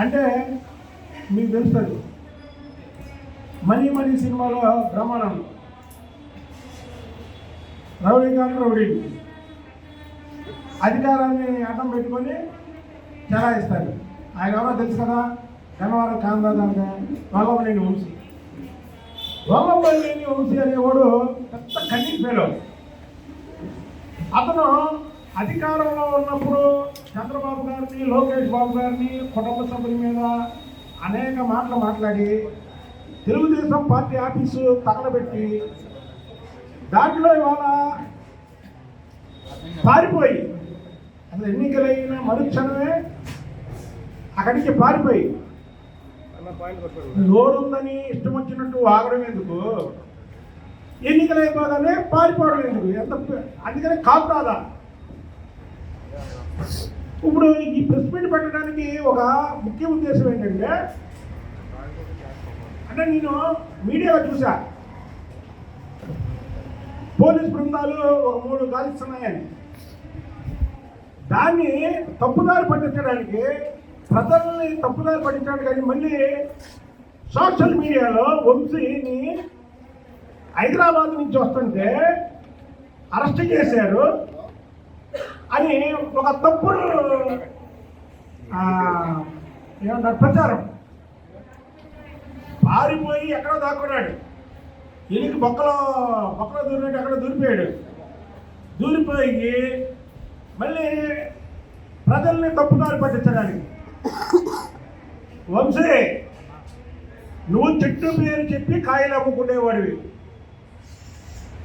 అంటే మీకు తెలుస్తుంది మనీ మనీ సినిమాలో బ్రహ్మానందం రౌడీ అధికారాన్ని అడ్డం పెట్టుకొని చెలాయిస్తారు. ఆయన ఎవరో తెలుసు కదా, గన్నవరం కామరాజు అంటే వల్లభనేని వంశీ. వల్లభనేని వంశీ అనేవాడు పెద్ద కన్నింగ్ ఫెలో. అతను అధికారంలో ఉన్నప్పుడు చంద్రబాబు గారిని, లోకేష్ బాబు గారిని, కుటుంబ సభ్యుల మీద అనేక మాటలు మాట్లాడి తెలుగుదేశం పార్టీ ఆఫీసు తగలబెట్టి దాంట్లో ఇవాళ పారిపోయి అసలు ఎన్నికలైన మరుక్షణమే అక్కడి నుంచి పారిపోయి నోరుందని ఇష్టం వచ్చినట్టు వాగడం ఎందుకు, ఎన్నికలైపోగానే పారిపోవడం ఎందుకు, ఎంత అందుకనే కాపురాదా. ఇప్పుడు ఈ ప్రెస్ మీట్ పెట్టడానికి ఒక ముఖ్య ఉద్దేశం ఏంటంటే, అంటే నేను మీడియాలో చూసా పోలీస్ బృందాలు ఒక 3 గాలిస్తున్నాయని, దాన్ని తప్పుదారి పట్టించడానికి, ప్రజల్ని తప్పుదారి పట్టించడానికి కానీ మళ్ళీ సోషల్ మీడియాలో వంశీని హైదరాబాద్ నుంచి వస్తుంటే అరెస్ట్ చేశారు అని ఒక తప్పుడు ఏమన్నారు ప్రచారం. పారిపోయి ఎక్కడో దాక్కున్నాడు, ఎలికి బొక్కలో దూరినట్టు ఎక్కడో దూరిపోయాడు. దూరిపోయి మళ్ళీ ప్రజల్ని తప్పుదారి పట్టించడానికి, వంశీ నువ్వు చెట్టు పేరు చెప్పి కాయలు అమ్ముకునేవాడివి,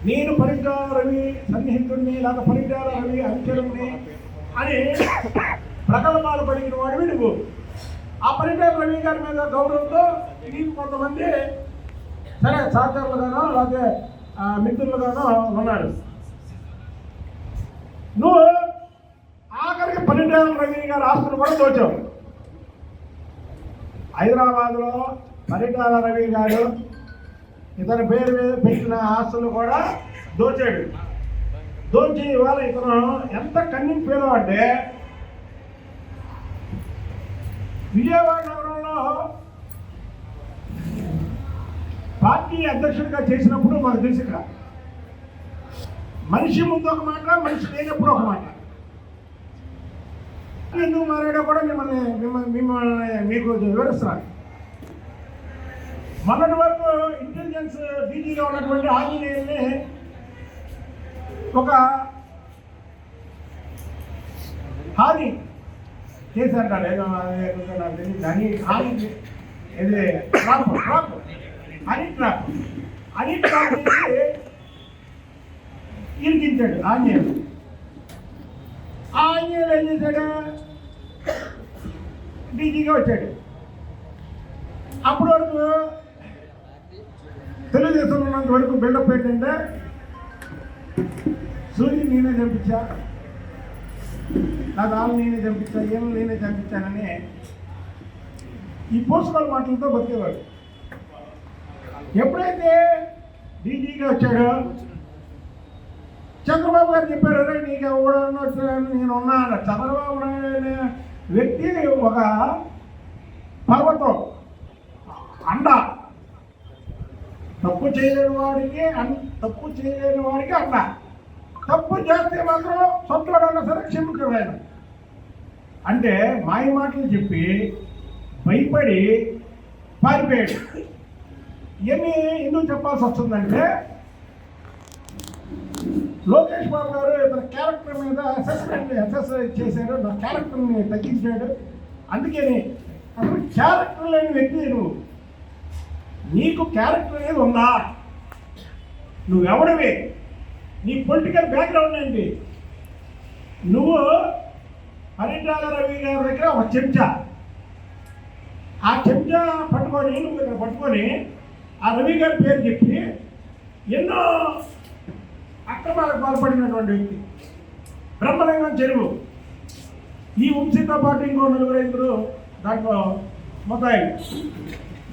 నేను పరిటాల రవి సన్నిహితుడిని లేదా పరిటాల రవి అనుచరుణ్ణి అని ప్రకల్పాలు పలికిన వాడివి నువ్వు. ఆ పరిటాల రవి గారి మీద గౌరవంతో నీకు కొంతమంది సరే సహచరులుగానో లేకపోతే మిత్రులుగానో ఉన్నారు. నువ్వు ఆఖరికి పరిటాల రవి గారి ఆస్తులు కూడా దోచావు. హైదరాబాద్లో పరిటాల రవి గారు ఇతని పేరు మీద పెట్టిన ఆస్తులు కూడా దోచాడు. దోచి ఇవాళ ఇతను ఎంత కన్నింగ్ ఫెలో అంటే, విజయవాడ నగరంలో పార్టీ అధ్యక్షుడిగా చేసినప్పుడు మాకు తెలుసు, ఇక్కడ మనిషి ముందు ఒక మాట, మనిషి లేనప్పుడు ఒక మాట. ఎందుకు మారాడో కూడా మిమ్మల్ని మీకు వివరిస్తున్నాను. మొన్నటి వరకు ఇంటెలిజెన్స్ డీజీగా ఉన్నటువంటి ఆంజనేయుల్ని ఒక హాని చేశారు. ఏదో దాని హాని ఏది ట్రాప్ చేసి ఇరికించాడు ఆంజనేయుడు. ఆంజనేయుడు ఏం చేశాడు, డీజీగా వచ్చాడు. అప్పటి వరకు తెలుగుదేశంలో ఉన్నంత వరకు బిల్డప్ ఏంటంటే, సూర్యుని నేనే చంపించా, నా దాన్ని నేనే చంపించా, ఏం నేనే చంపించానని ఈ పోస్టుకోల్ మాటలతో బతికేవాడు. ఎప్పుడైతే డీజీగా వచ్చాడో చంద్రబాబు గారు చెప్పారు, అరే నీకు ఎవడన్నా వచ్చాడని నేను ఉన్నా అన్న. చంద్రబాబు అనే వ్యక్తి ఒక పర్వతం అండ, తప్పు చేయలేని వాడికి అండ, తప్పు చేస్తే మాత్రం సొంతవాడన్నా సరే క్షమించడు ఆయన. అంటే మాయ మాటలు చెప్పి భయపడి పారిపోయాడు. ఇవన్నీ ఎందుకు చెప్పాల్సి వస్తుందంటే, లోకేష్ బాబు గారు ఇతని క్యారెక్టర్ మీద అసెస్ చేశారు, నా క్యారెక్టర్ని తగ్గించాడు. అందుకని అసలు క్యారెక్టర్ లేని వ్యక్తి నువ్వు. నీకు క్యారెక్టర్ అనేది ఉందా? నువ్వెవడివి? నీ పొలిటికల్ బ్యాక్గ్రౌండ్ ఏంటి? నువ్వు పరిటాల రవి గారి దగ్గర ఒక చెంచా, ఆ చెంచా పట్టుకొని నువ్వు ఇక్కడ పట్టుకొని ఆ రవి గారి పేరు చెప్పి ఎన్నో అక్రమాలకు పాల్పడినటువంటి వ్యక్తి. బ్రహ్మలింగం చెరువు, ఈ వంశీతో పాటు ఇంకో 4-5 దాంట్లో మొత్తాయి.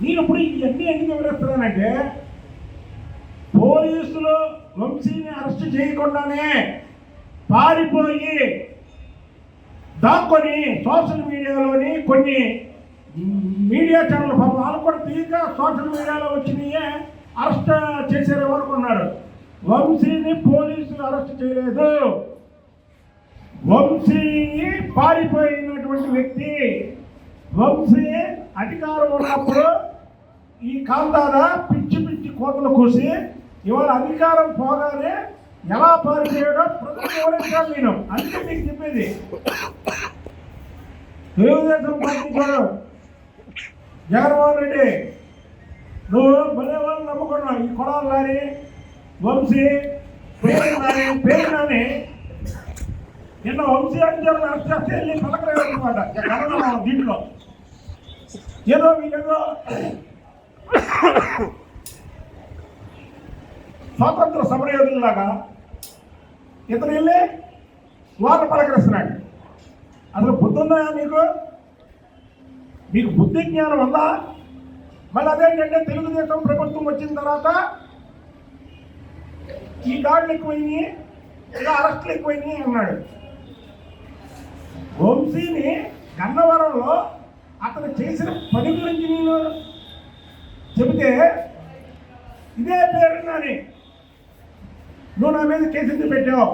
నేను ఇప్పుడు ఇవన్నీ ఎందుకు వివరిస్తున్నానంటే, పోలీసులు వంశీని అరెస్ట్ చేయకుండానే పారిపోయి దాక్కొని సోషల్ మీడియాలోని కొన్ని మీడియా ఛానల్ పాపం వాళ్ళు కూడా తీయక సోషల్ మీడియాలో వచ్చినాయే అరెస్ట్ చేసేవారు అనుకున్నారు. వంశీని పోలీసులు అరెస్ట్ చేయలేదు. వంశీ పారిపోయినటువంటి వ్యక్తి. వంశీ అధికారం ఉన్నప్పుడు ఈ కాంతార పిచ్చి పిచ్చి కోతలు కూసి ఇవాళ అధికారం పోగానే ఎలా పారిపోయాడో ప్రజలు వివరించాలి నేను. అందుకే మీకు చెప్పేది. తెలుగుదేశం పార్టీ కూడా జగన్మోహన్ రెడ్డి నువ్వు భలే వాళ్ళు నమ్ముకున్నావు. ఈ కొడాలి నాని, వంశీ, పేరు నాని నిన్న వంశీ అంశాలను అరెస్ట్ చేస్తే వెళ్ళి పలకలేదన్నమాట జగన్ దీంట్లో. ఏదో వీళ్ళేదో స్వాతంత్ర సమరయోధుల్లాగా ఇతను వెళ్ళి వాళ్ళు పలకరిస్తున్నాడు. అసలు బుద్ధి ఉందా మీకు? మీకు బుద్ధి జ్ఞానం ఉందా? మళ్ళీ అదేంటంటే తెలుగుదేశం ప్రభుత్వం వచ్చిన తర్వాత ఈ దాడులు ఎక్కువైనాయి, ఇలా అరెస్టులు ఎక్కువైనాయి అన్నాడు. వంశీని గన్నవరంలో అతను చేసిన పని గురించి నేను చెబితే ఇదే పేరు నాని నువ్వు నా మీద కేసు పెట్టావు.